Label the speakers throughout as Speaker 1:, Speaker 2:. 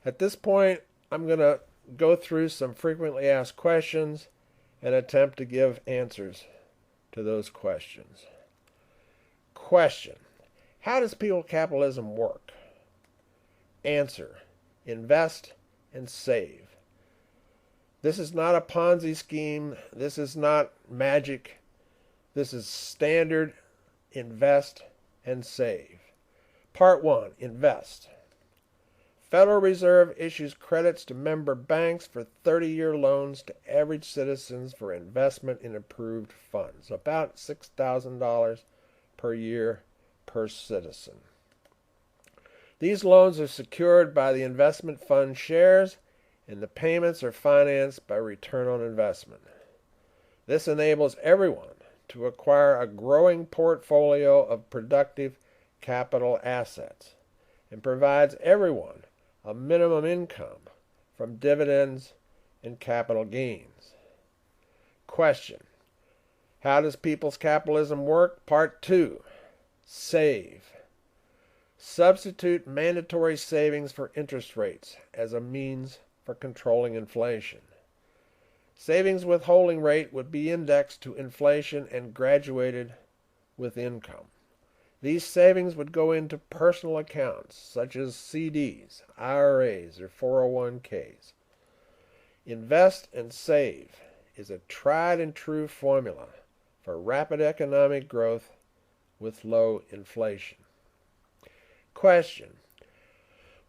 Speaker 1: At this point, I'm going to go through some frequently asked questions and attempt to give answers to those questions. Question: how does people capitalism work? Answer: invest and save. This is not a Ponzi scheme. This is not magic. This is standard invest and save. Part 1, invest. Federal Reserve issues credits to member banks for 30-year loans to average citizens for investment in approved funds, about $6,000 per year per citizen. These loans are secured by the investment fund shares, and the payments are financed by return on investment. This enables everyone to acquire a growing portfolio of productive capital assets and provides everyone a minimum income from dividends and capital gains. Question: how does people's capitalism work? Part 2, save. Substitute mandatory savings for interest rates as a means for controlling inflation. Savings withholding rate would be indexed to inflation and graduated with income. These savings would go into personal accounts such as CDs, IRAs, or 401ks. Invest and save is a tried and true formula for rapid economic growth with low inflation. Question: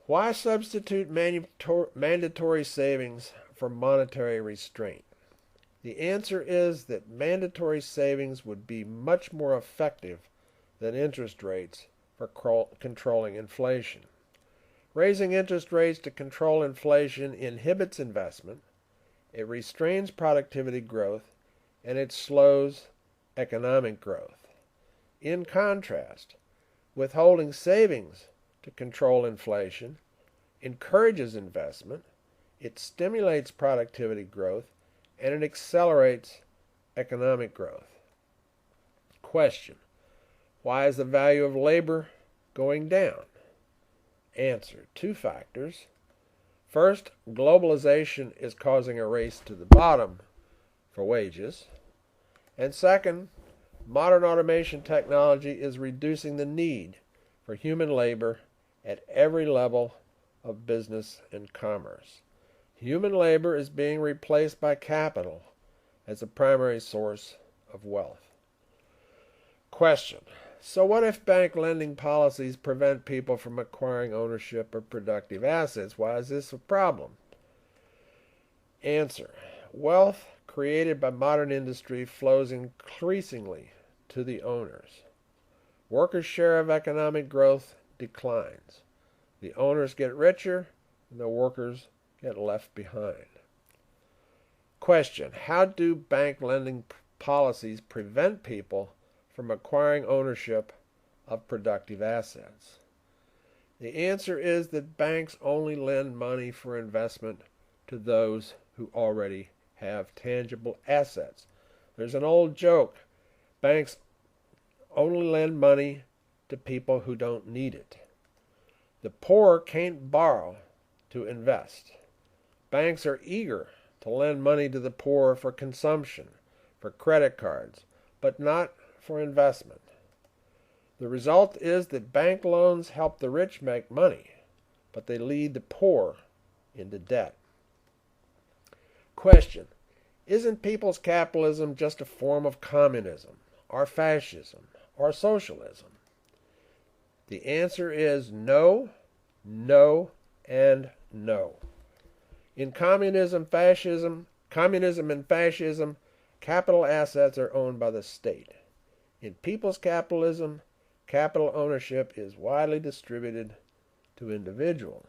Speaker 1: why substitute mandatory savings for monetary restraint? The answer is that mandatory savings would be much more effective than interest rates for controlling inflation. Raising interest rates to control inflation inhibits investment, it restrains productivity growth, and it slows economic growth. In contrast, withholding savings to control inflation encourages investment, it stimulates productivity growth, and it accelerates economic growth. Question: why is the value of labor going down? Answer: two factors. First, globalization is causing a race to the bottom for wages. And second, modern automation technology is reducing the need for human labor at every level of business and commerce. Human labor is being replaced by capital as a primary source of wealth. Question: so what if bank lending policies prevent people from acquiring ownership of productive assets? Why is this a problem? Answer: wealth created by modern industry flows increasingly to the owners. Workers' share of economic growth declines. The owners get richer, and the workers get left behind. Question: how do bank lending policies prevent people from acquiring ownership of productive assets? The answer is that banks only lend money for investment to those who already have tangible assets. There's an old joke: banks only lend money to people who don't need it. The poor can't borrow to invest. Banks are eager to lend money to the poor for consumption, for credit cards, but not for investment. The result is that bank loans help the rich make money, but they lead the poor into debt. Question: isn't people's capitalism just a form of communism, or fascism, or socialism? The answer is no, no, and no. In communism and fascism, capital assets are owned by the state. In people's capitalism, capital ownership is widely distributed to individuals.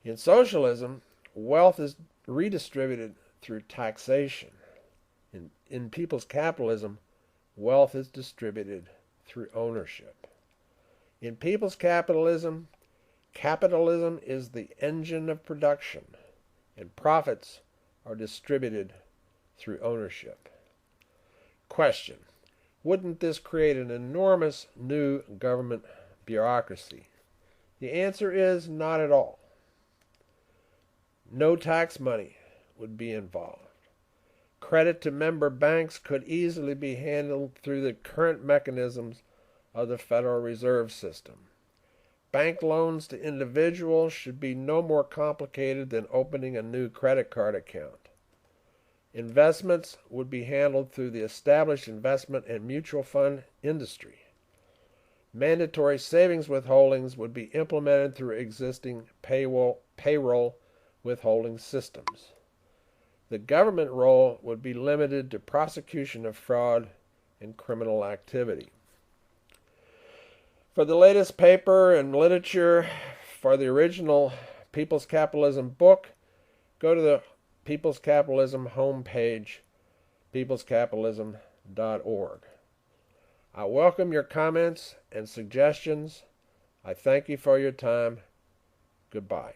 Speaker 1: In socialism, wealth is redistributed through taxation. In people's capitalism, wealth is distributed through ownership. In people's capitalism, capitalism is the engine of production, and profits are distributed through ownership. Question: wouldn't this create an enormous new government bureaucracy? The answer is not at all. No tax money would be involved. Credit to member banks could easily be handled through the current mechanisms of the Federal Reserve System. Bank loans to individuals should be no more complicated than opening a new credit card account. Investments would be handled through the established investment and mutual fund industry. Mandatory savings withholdings would be implemented through existing payroll withholding systems. The government role would be limited to prosecution of fraud and criminal activity. For the latest paper and literature for the original People's Capitalism book, go to the People's Capitalism homepage, peoplescapitalism.org. I welcome your comments and suggestions. I thank you for your time. Goodbye.